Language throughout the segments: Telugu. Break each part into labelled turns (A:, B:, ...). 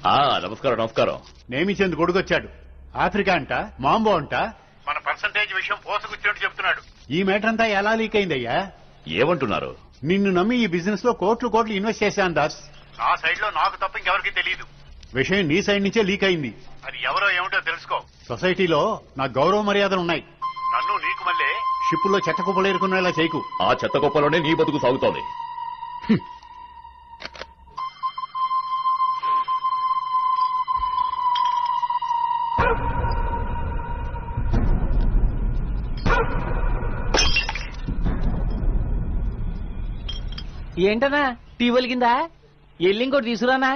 A: నమస్కారం నమస్కారం.
B: నేమిచెందు కొడుకొచ్చాడు. ఆఫ్రికా అంట, మాంబో అంట, మన పర్సంటేజ్ విషయం పోసగుచ్చినట్టు చెప్తున్నాడు. ఈ మేటర్ అంతా ఎలా లీక్ అయిందయ్యా?
A: ఏమంటున్నారు?
B: నిన్ను నమ్మి ఈ బిజినెస్ లో కోట్లు ఇన్వెస్ట్ చేశాను దాస్. నా సైడ్ లో నాకు తప్ప ఇంకెవరికి తెలియదు. విషయం నీ సైడ్ నుంచే లీక్ అయింది. అది ఎవరో ఏమిటో తెలుసుకో. సొసైటీలో నాకు గౌరవ మర్యాదలు ఉన్నాయి. నన్ను నీకు మళ్ళీ షిప్పుల్లో చెత్త కుప్పలు ఏరుకునేలా చేయకు.
A: ఆ చెత్త కుప్పలోనే నీ బతుకు సాగుతోంది.
C: ఏంటనా టీ వెలిగిందా? ఎల్లి ఇంకోటి తీసుకురానా?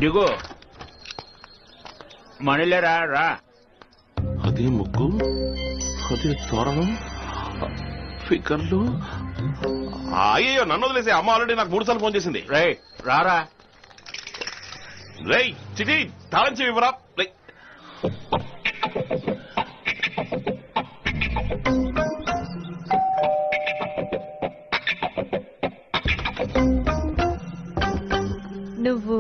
D: దిగు మనలేరా రా.
E: అదే ముగ్గు, అదే తోరణం, ఫికర్లు. అయ్యో నన్ను వదిలేసి అమ్మ ఆల్రెడీ నాకు 3 సార్లు ఫోన్ చేసింది.
D: రే రారా.
E: రేయ్ చిటి తాళం చెవి ఇవ్వరా.
F: నువ్వు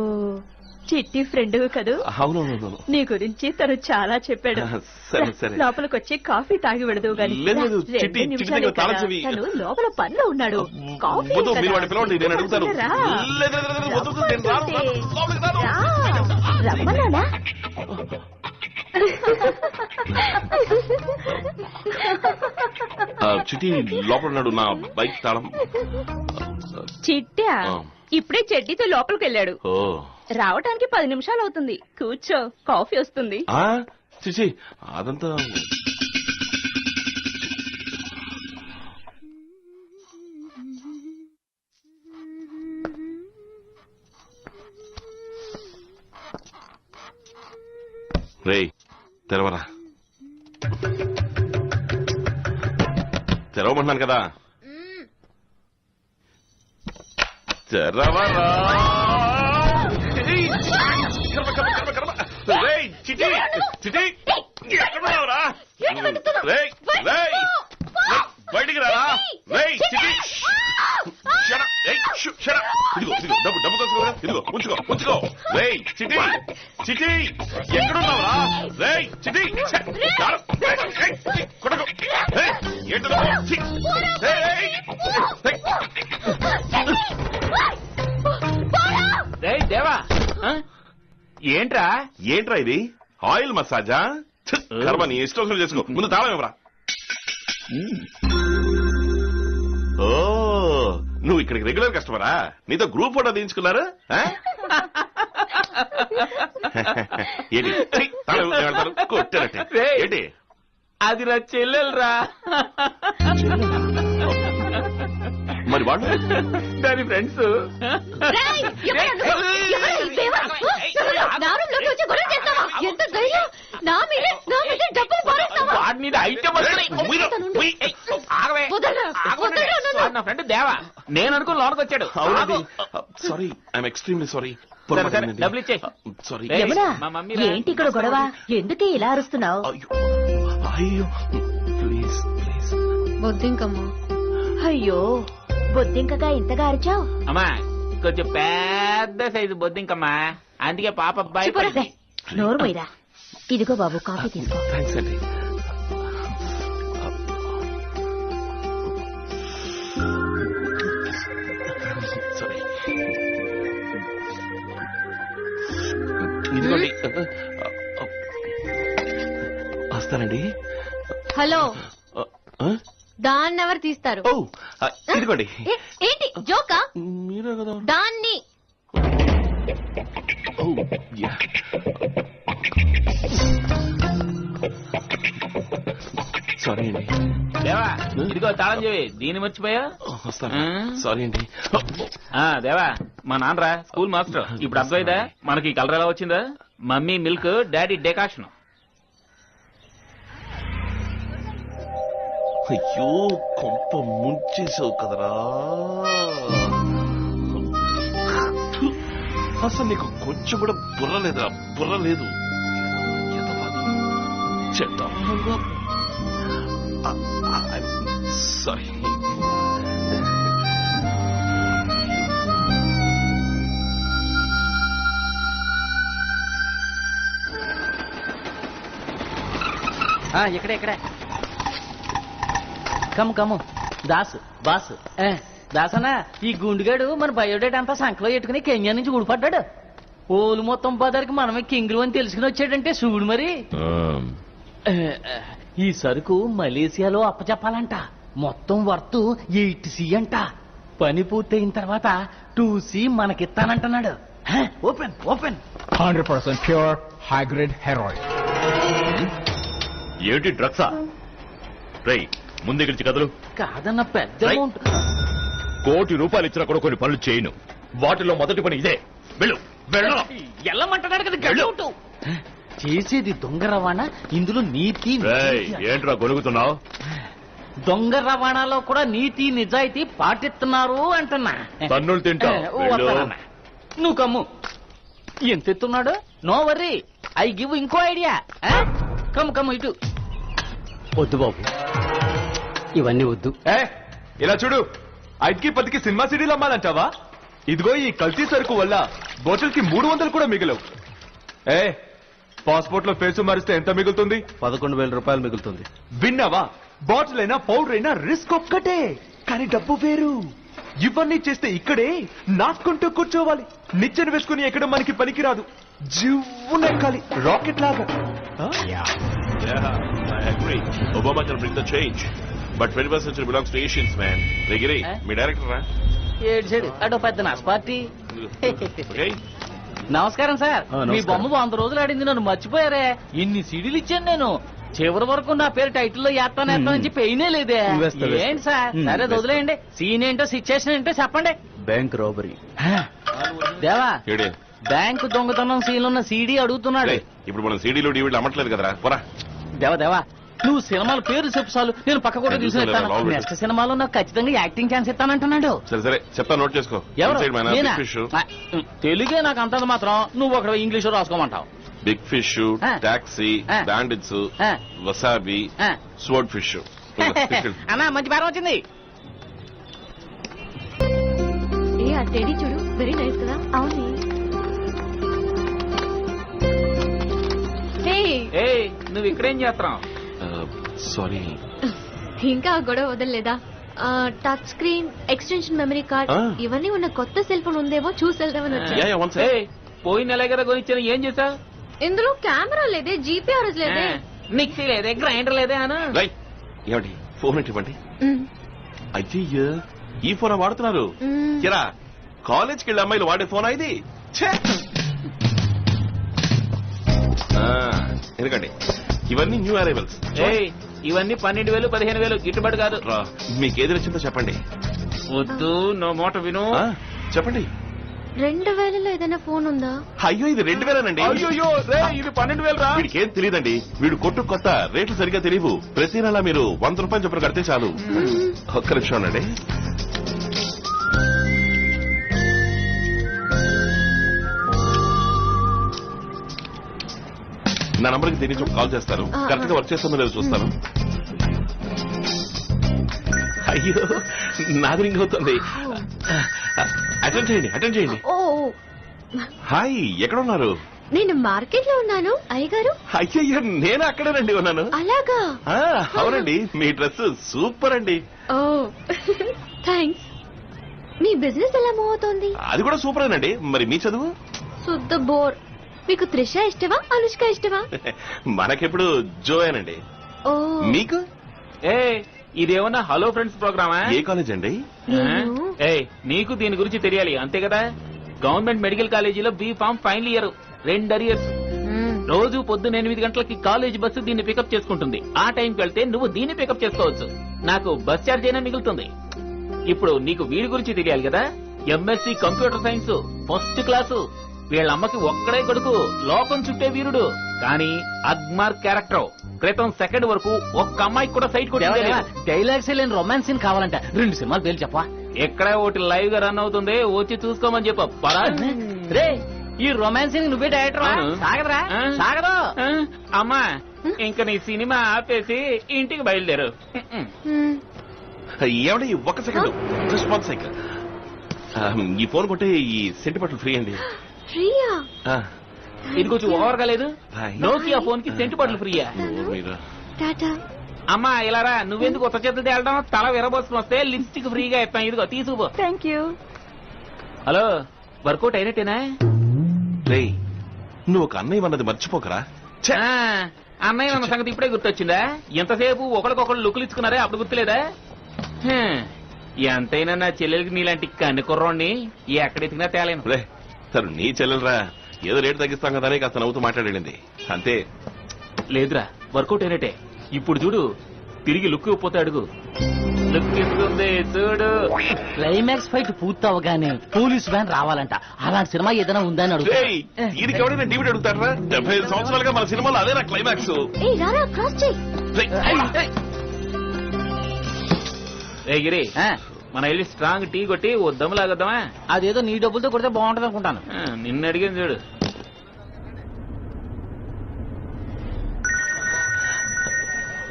F: చిట్టి ఫ్రెండ్ కదూ?
E: అవునవును.
F: నీ గురించి తను చాలా చెప్పాడు. లోపలికొచ్చి కాఫీ తాగి వెళదు గాని. తను లోపల పనిలో ఉన్నాడు. రమ్మన్నానా?
E: చిటి లోపల ఉన్నాడు. నా బైక్ తాళం.
F: చిట్టా ఇప్పుడే చెడ్డీతో లోపలికి వెళ్ళాడు. రావటానికి 10 నిమిషాలు అవుతుంది. కూర్చో, కాఫీ వస్తుంది.
E: చిచి అదంతా రేయ్ తెరవరా. తెరవమంటున్నాను కదా. తెరవరా. చిటి చిటి ఎక్కడున్నావురా? బయటికి రారా. చిటి ఇదిగో డబ్బు డబ్బు కోసుకో. ఇదిగో ఉంచుకో. రేయ్ చిటి చిటి ఎక్కడున్నావురా? రేయ్ చిటి కొడకు.
D: దేవా ఏంట్రా
E: ఇది? ఆయిల్ మసాజా? కర్మ నీ ఇష్టం చేసుకో. ముందు తాళం ఇవ్వరా. ఓ నువ్వు ఇక్కడికి రెగ్యులర్ కస్టమరా? నీతో గ్రూప్ ఫోటో తీయించుకున్నారు? ఏంటి కొట్టారటే? ఏంటి
D: అది నా చెల్లెలరా.
E: మరి వాళ్ళు
D: దాని ఫ్రెండ్స్. నా ఫ్రెండ్ దేవా. నేను అనుకుని లోనకి వచ్చాడు.
E: Sorry, I'm extremely sorry.
D: డబ్బులు ఇచ్చే.
E: సారీ.
F: ఏంటి ఇక్కడ గొడవ? ఎందుకే ఇలా అరుస్తున్నావు?
E: అయ్యో ప్లీజ్ ప్లీజ్.
F: బొద్దింకమ్మా. అయ్యో బొద్దింకగా ఇంతగా అరిచావు?
D: అమ్మా కొంచెం పెద్ద సైజు బొద్దింకమ్మా, అందుకే పాప అబ్బాయి.
F: నోరు పోయిరా. ఇదిగో బాబు కాఫీ తీసుకో.
E: థ్యాంక్స్ అండి. సారీ. ఇదిగోండి. వస్తానండి.
F: హలో, దాన్ని ఎవరు తీస్తారు?
E: ఇదిగోండి.
F: ఏంటి జోకా?
E: మీరే కదా
F: దాన్ని.
E: సారీ అండి.
D: దేవా ఇదిగో తాళం చెవి. దీన్ని మర్చిపోయా.
E: వస్తాను. సారీ అండి.
D: దేవా మా నాన్నరా స్కూల్ మాస్టర్. ఇప్పుడు అర్థమైందా మనకి కలర్ ఎలా వచ్చిందా? Mummy milk, daddy decoction.
E: అయ్యో కొంప ముంచేసావు కదరా. అసలు నీకు కొంచెం కూడా బుర్ర లేదురా. బుర్ర లేదు. సారీ.
C: ఇక్కడే కమ్ము దాసు బాసు దాసనా ఈ గుండుగాడు మన బయోడేట్ అంతా సంకలో పెట్టుకుని కెన్యా నుంచి ఊడిపడ్డాడు. ఓలు మొత్తం బజార్కి మనమే కింగ్లు అని తెలుసుకుని వచ్చాడంటే చూడు మరి. ఈ సరుకు మలేసియాలో అప్పచెప్పాలంట. మొత్తం వర్త్ 8C అంట. పని పూర్తయిన తర్వాత 2C మనకిస్తానంటున్నాడు. Open
G: 100% pure high grade heroin.
A: ఏమిటి డ్రగ్సా? రై ముందుకెళ్ళి కదలు.
C: కాదన్న పెద్ద అమౌంట్.
A: ₹1,00,00,000 ఇచ్చినా కూడా కొన్ని పనులు చేయను. వాటిలో మొదటి పని ఇదే. వెళ్ళు వెళ్ళు.
C: ఎల్లమంటున్నాడు కదా గడువుతూ. చేసేది దొంగ రవాణా, ఇందులో నీతి.
A: ఏంట్రా గొనుగుతున్నావు?
C: దొంగ రవాణాలో కూడా నీతి నిజాయితీ పాటిస్తున్నారు అంటున్నా.
A: తన్నులు తింటా.
C: నువ్వు కమ్ము. ఎంత ఎత్తున్నాడు? నో వర్రీ, ఐ గివ్ ఇంకో ఐడియా. కమ్ము ఇటు.
H: వద్దు బాబు, ఇవన్నీ వద్దు.
G: ఇలా చూడు, 5కి 10కి సినిమా సీడీలు అమ్మాలంటావా? ఇదిగో ఈ కల్తీ సరుకు వల్ల బాటిల్ కి 300 కూడా మిగలవు. పాస్పోర్ట్ లో ఫేసు మారిస్తే ఎంత మిగులుతుంది?
H: ₹11,000 మిగులుతుంది.
G: విన్నావా? బాటిల్ అయినా పౌడర్ అయినా రిస్క్ ఒక్కటే, కానీ డబ్బు వేరు. ఇవన్నీ చేస్తే ఇక్కడే నాటుకుంటూ కూర్చోవాలి. నిచ్చెన వేసుకుని ఎక్కడ మనకి పనికిరాదు. జివ్వునెక్కాలి రాకెట్ లాగా.
E: I agree. Obama can bring the change. But 21st century belongs to Asians, man. Regiri, me director రా.
C: ఏడు అటో పెద్ద నాస్ పార్టీ.
E: Okay?
C: నమస్కారం సార్. మీ బొమ్మ 100 రోజులు ఆడింది, నన్ను మర్చిపోయారే. ఇన్ని సీడీలు ఇచ్చాను నేను. చివరి వరకు నా పేరు టైటిల్లో వేస్తాను చెప్పి పెయినే లేదే. ఏంటి సార్? సరే వదిలేయండి. సీన్ ఏంటో సిచ్యుయేషన్ ఏంటో చెప్పండి.
H: Bank robbery.
C: దేవా,
E: ఏడే
C: బ్యాంకు దొంగతనం సీన్ ఉన్న సీడీ అడుగుతున్నాడు.
E: ఇప్పుడు మనం సీడీలు డీవీడీలు అమ్మట్లేదు కదరా, పోరా.
C: దేవా నువ్వు సినిమాల పేరు చెప్పు చాలు, నేను పక్క కూడా తీసుకుని
E: బాగుంది.
C: నెక్స్ట్ సినిమాలో నాకు ఖచ్చితంగా యాక్టింగ్ ఛాన్స్ ఇస్తానంటున్నాడు.
E: సరే చెప్తా, నోట్ చేసుకో.
C: ఎవరు?
E: Inside man,
C: నేనా?
E: big fish,
C: తెలుగే నాకు అంతది మాత్రం, నువ్వు ఒకటి ఇంగ్లీష్ రాసుకోమంటావు.
E: Big fish, taxi, bandits, wasabi, sword fish.
C: అన్నా మంచి బేరం వచ్చింది.
F: ఆ టెడీ చూడు, వెరీ నైస్ కదా. అవును.
D: నువ్వు ఇక్కడేం చేస్తున్నావు?
E: సారీ,
F: ఇంకా గొడవ వదలలేదా? Touch screen, extension memory card ఇవన్నీ ఉన్న కొత్త సెల్ ఫోన్ ఉందేమో చూసి వెళ్దామని వచ్చా.
D: పోయిన నెల కదా కొనిచ్చాను, ఏం చేసా?
F: ఇందులో కెమెరా లేదే, జీపీఆర్ఎస్ లేదే,
C: మిక్సీ లేదే, గ్రైండర్ లేదే అను.
E: ఏమండి ఫోన్ ఇవ్వండి. అయ్యయ్యో, ఈ ఫోన్ వాడుతున్నారు? కిరా, కాలేజ్కి వెళ్ళే అమ్మాయిలు వాడే ఫోన్ ఇది. ఎందుకండి ఇవన్నీ న్యూ అరైవల్స్.
D: ఇవన్నీ 12,000 15,000 గిట్టుబాటు కాదు.
E: మీకు ఏది నచ్చిందో చెప్పండి.
D: వద్దు, నో మాట విను.
E: చెప్పండి.
F: 2000లో ఏదైనా ఫోన్ ఉందా?
E: అయ్యో, ఇది 2000
D: అయ్యో, ఇది 12,000 రా.
E: వీడికేం తెలియదండి, వీడు కొట్టు కొత్త, రేట్లు సరిగ్గా తెలియవు. ప్రతి నెల మీరు ₹100 చొప్పున కడితే చాలు. ఒక్క నిమిషం అండి. నా నంబర్కి దీని నుంచి కాల్ చేస్తాను. కరెక్ట్ గా వర్క్ చేస్తుందో లేదో చూస్తాను. అయ్యో, నాది రింగ్ అవుతుంది. అటెండ్ చేయండి. హాయ్, ఎక్కడ ఉన్నారు?
F: నేను మార్కెట్ లో ఉన్నాను అయ్యగారు.
E: అయ్యయ్యో, నేను అక్కడేనండి ఉన్నాను.
F: అలాగా?
E: అవునండి, మీ డ్రెస్ సూపర్ అండి.
F: ఓ థ్యాంక్స్. మీ బిజినెస్ ఎలా మూవ్ అవుతోంది?
E: అది కూడా సూపరేనండి. మరి మీ చదువు?
F: శుద్ధ బోర్. మీకు త్రిష ఇష్టమా, అనుష్క ఇష్టమా?
E: మనకెప్పుడు జోయేనండి.
F: ఓ,
E: మీకు?
D: ఇదేమన్నా హలో ఫ్రెండ్స్ ప్రోగ్రామా?
E: ఏ కాలేజ్ అండి?
D: నీకు దీని గురించి తెలియాలి అంతే కదా. గవర్నమెంట్ మెడికల్ కాలేజీలో B.Pharm ఫైనల్ ఇయర్, 2 arrears. రోజు పొద్దున్న 8 గంటలకి కాలేజ్ బస్సు దీన్ని పికప్ చేసుకుంటుంది. ఆ టైంకి వెళ్తే నువ్వు దీన్ని పికప్ చేసుకోవచ్చు. నాకు బస్ ఛార్జ్ అయినా మిగులుతుంది. ఇప్పుడు నీకు వీడి గురించి తెలియాలి కదా. MSc computer science, first class. వీళ్ళమ్మకి ఒక్కడే కొడుకు, లోకం చుట్టే వీరుడు. కానీ అగ్మార్ క్యారెక్టర్. క్రితం సెకండ్ వరకు ఒక్క అమ్మాయికి కూడా సైట్ కొట్టింది.
C: డైలాగ్స్ లేని రొమాన్స్ సీన్ కావాలంట. 2 సినిమాలు పేర్లు చెప్పా.
D: ఎక్కడే ఒకటి లైవ్ గా రన్ అవుతుంది, వచ్చి చూసుకోమని చెప్ప.
C: రే, ఈ రొమాన్స్ సీన్ నువ్వే డైరెక్టర్ సాగదరా? సాగదు.
D: అమ్మా, ఇంకా నీ సినిమా ఆపేసి ఇంటికి బయలుదేరు.
E: ఏమండి ఒక్క సెకండ్, జస్ట్ 1 సెకండ్. ఈ ఫోన్ కొంటే ఈ సెంటిమెంటల్ ఫ్రీ అండి.
F: ప్రియా
D: ఇది కొంచెం ఓవర్ గా లేదు.
E: Bye.
D: నోకియా ఫోన్ కి సెంటు బట్టలు ఫ్రీయా?
E: మీరు
F: టాటా.
D: అమ్మా ఇలారా, నువ్వెందుకు కొత్త చేతులు తేలడం? తల విరబోసుకుని వస్తే లిప్స్టిక్ ఫ్రీగా ఇస్తాం. ఇదిగో తీసుకుపో.
F: Thank you.
D: హలో, వర్కౌట్ అయినట్టేనా?
E: రేయ్, నువ్వు ఒక అన్నయ్య అన్నది మర్చిపోకరా. ఛే!
D: అన్నయ్య అన్న సంగతి ఇప్పుడే గుర్తొచ్చిందా? ఎంతసేపు ఒకరికొకరు లుక్కులు ఇచ్చుకున్నారే, అప్పుడు గుర్తులేదా? ఎంతైనా నా చెల్లెలకి నీలాంటి కన్ను కుర్రోడిని ఎక్కడెత్తికినా తేలేను.
E: రే, సరే నీ చెల్లెలరా, ఏదో రేటు తగ్గిస్తాం కదా అని కాస్త నవ్వుతూ మాట్లాడింది అంతే.
D: లేదురా, వర్కౌట్ అయినట్టే. ఇప్పుడు చూడు, తిరిగి లుక్ పోతే అడుగు. లుక్ ఎందుకుంది చూడు.
C: క్లైమాక్స్ ఫైట్ పూర్తవగానే పోలీస్ వ్యాన్ రావాలంట. అలాంటి సినిమా ఏదైనా ఉందని అడుగు.
E: దీనికి ఎవడైనా డివిడ్ అడుగుతారా? 75 సంవత్సరాలుగా మన సినిమాలో అదే నా క్లైమాక్స్.
F: రారా క్రాస్ చేయి.
D: ఏ గిరి, మన వెళ్ళి స్ట్రాంగ్ టీ కొట్టి ఓ దమ్ము లాగద్దామా?
C: అదేదో నీ డబ్బులతో కొడితే బాగుంటది అనుకుంటాను.
D: నిన్ను అడిగింది చూడు.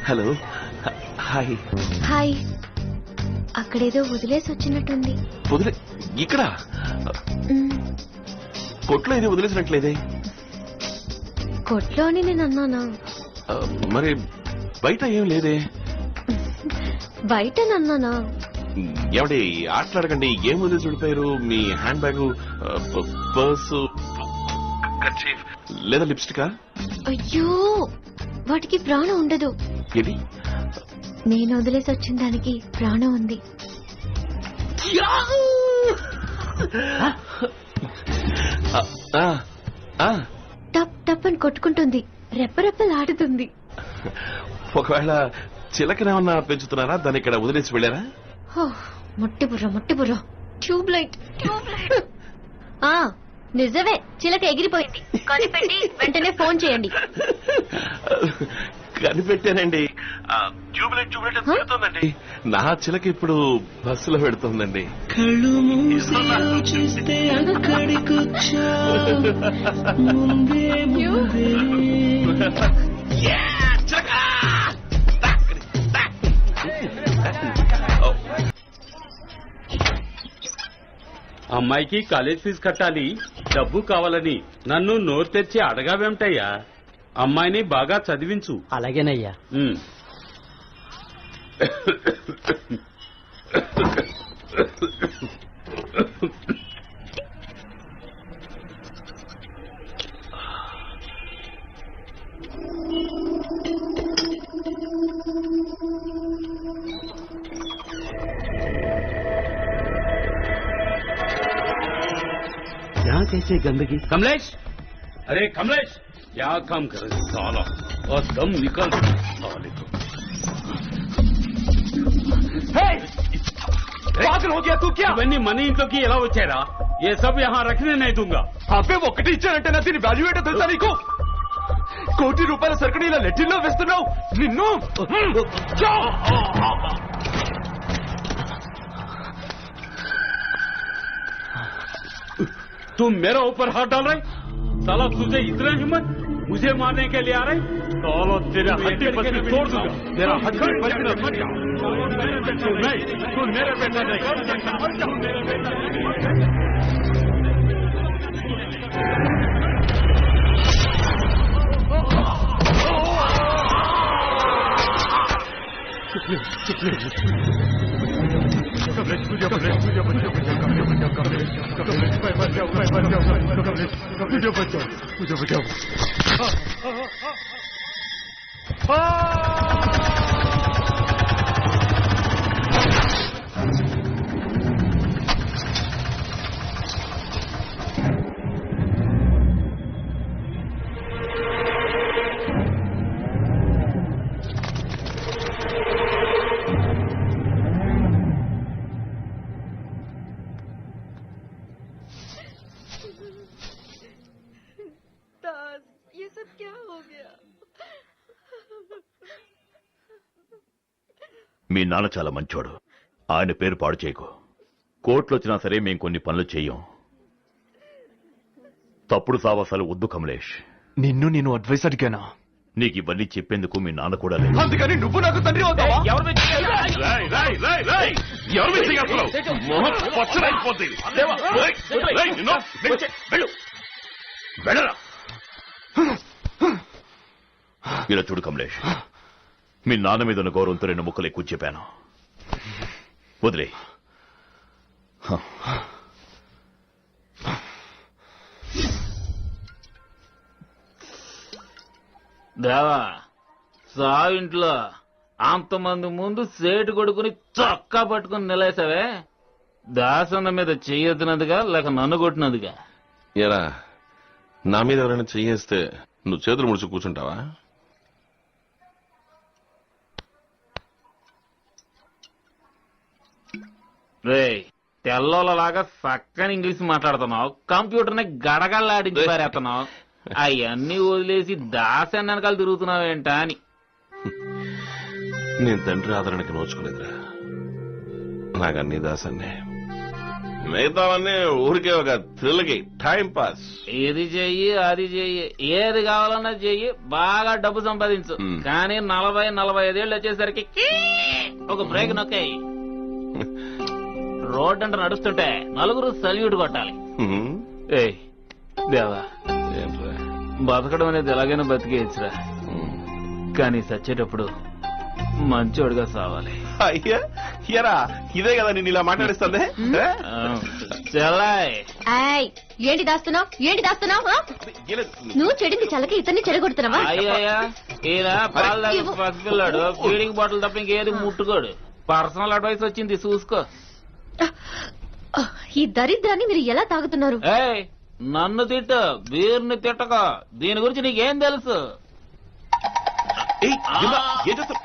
E: Hello, hi.
F: హాయ్. అక్కడేదో వదిలేసి వచ్చినట్టుంది.
E: వదిలే ఇక్కడ కొట్లో ఇది వదిలేసినట్లేదే.
F: కొట్లో అని నేను అన్నానా?
E: మరి బయట ఏం లేదే.
F: బయట అన్నానా?
E: ఏమండి ఆటలాడకండి. ఏం వదిలేసి వెళ్ళిపోయారు? మీ హ్యాండ్ బ్యాగ్, పర్సు, కర్చీఫ్ లేదా లిప్స్టికా?
F: అయ్యో, వాటికి ప్రాణం ఉండదు.
E: ఏది?
F: నేను వదిలేసి వచ్చిన దానికి ప్రాణం ఉంది. టప్ టప్ అని కొట్టుకుంటుంది, రెప్పరెప్పలాడుతుంది.
E: ఒకవేళ చిలకనేమన్నా పెంచుతున్నారా? దాన్ని ఇక్కడ వదిలేసి వెళ్ళారా?
F: ముట్టిబుర్ర ట్యూబ్ లైట్. నిజమే, చిలక ఎగిరిపోయింది. కనిపెట్టి వెంటనే ఫోన్ చేయండి.
E: కనిపెట్టానండి. ట్యూబ్లైట్ పెడుతోందండి. నా చిలక ఇప్పుడు బస్సులో పెడుతోందండి.
I: అమ్మాయికి కాలేజ్ ఫీజు కట్టాలి, డబ్బు కావాలని నన్ను నోరు తెచ్చి అడగావేమిటయ్యా? అమ్మాయిని బాగా చదివించు.
H: అలాగేనయ్యా.
I: क्या कैसे गंदगी? कमलेश, अरे कमलेश, क्या काम कर रहे साला? और दम निकल साले को. पागल हो गया तू क्या? इवన్నీ మన ఇంట్లోకి ఎలా వచ్చారా? ये सब यहाँ रखने नहीं दूंगा.
G: అబ్బే ఒక్కటి ఇచ్చానంటే నా దీని వాల్యూ ఏంటో తెలుసా నీకు? ₹1 కోటి సరుకుని ఇలా లెట్టిల్లో వేస్తున్నావు. నిన్ను
I: तुम मेरा ऊपर हाथ डाल रहे? साला तुझे इतना हिम्मत? मुझे मारने के लिए आ रहे? साला तेरे हड्डी पसली तोड़ दूंगा. मेरा हड्डी पसली मत जा. तू नहीं, तू मेरे बेटा नहीं.
B: मुझे बचाओ.
F: ये सब क्या हो गया?
A: మీ నాన్న చాలా మంచోడు. ఆయన పేరు పాడు చేయకు. కోర్టులో వచ్చినా సరే మేం కొన్ని పనులు చెయ్యం. తప్పుడు సావాసాలు వద్దు కమలేష్.
G: నిన్ను నేను అడ్వైస్ అడిగానా?
A: నీకు ఇవన్నీ చెప్పేందుకు మీ నాన్న కూడా లేదు.
G: అందుకని నువ్వు నాకు తండ్రి అవుతావా?
A: ఇలా చూడు కమలేష్, మీ నాన్న మీద ఉన్న గౌరవంతో 2 ముక్కలు ఎక్కువ చెప్పాను. వదిలే.
D: దేవా, సావింట్లో అంతమంది ముందు సేటు కొడుకుని చొక్కా పట్టుకుని నిలేసావే, దాసన్న మీద చెయ్యొద్దునదిగా లేక నన్ను కొట్టినదిగా?
E: ఎరా, నా మీద ఎవరైనా చెయ్యేస్తే నువ్వు చేతులు ముడుచు కూర్చుంటావా?
D: రే, తెల్లోలలాగా చక్కని ఇంగ్లీష్ మాట్లాడుతున్నావు, కంప్యూటర్ని గడగళ్ళాడించి పారేస్తున్నావు, అవన్నీ వదిలేసి దాసన్న వెనకాల తిరుగుతున్నావేంటా అని.
E: నేను తండ్రి ఆదరణకి నోచుకోలేదురా, నాకన్నీ దాసన్నే. మిగతావన్నీ ఊరికే ఒక థ్రిల్కి టైం పాస్.
D: ఇది చెయ్యి అది చెయ్యి, ఏది కావాలన్నా చెయ్యి, బాగా డబ్బు సంపాదించు. కానీ 40-45 ఏళ్ళు వచ్చేసరికి ఒక బ్రేక్ నొక్కాయి. రోడ్ అంటే నడుస్తుంటే నలుగురు సల్యూట్ కొట్టాలి. ఏయ్ దేవా, బతకడం అనేది ఎలాగైనా బతికేయచ్చురా, కానీ చచ్చేటప్పుడు మంచోడుగా సావాలి.
E: అయ్యా ఎరా, ఇదే కదా నేను ఇలా మాట్లాడిస్తుంది.
D: చెల్లాయ్,
F: ఏంటి దాస్తున్నావు? నువ్వు చెడింది చల్లకి ఇతన్ని చెడగొడుతున్నావా?
D: అయ్యా, ఈయన పాలు తాగి పసిపిల్లాడు, ఫీడింగ్ బాటిల్ తప్ప ఇంకేది ముట్టుకోడు. పర్సనల్ అడ్వైస్ వచ్చింది, చూసుకో.
F: ఈ దరిద్రాన్ని మీరు ఎలా తాగుతున్నారు?
D: ఏయ్, నన్ను తిట్టు, వీరిని తిట్టక. దీని గురించి నీకేం తెలుసు?
E: ఏం చేస్తావు?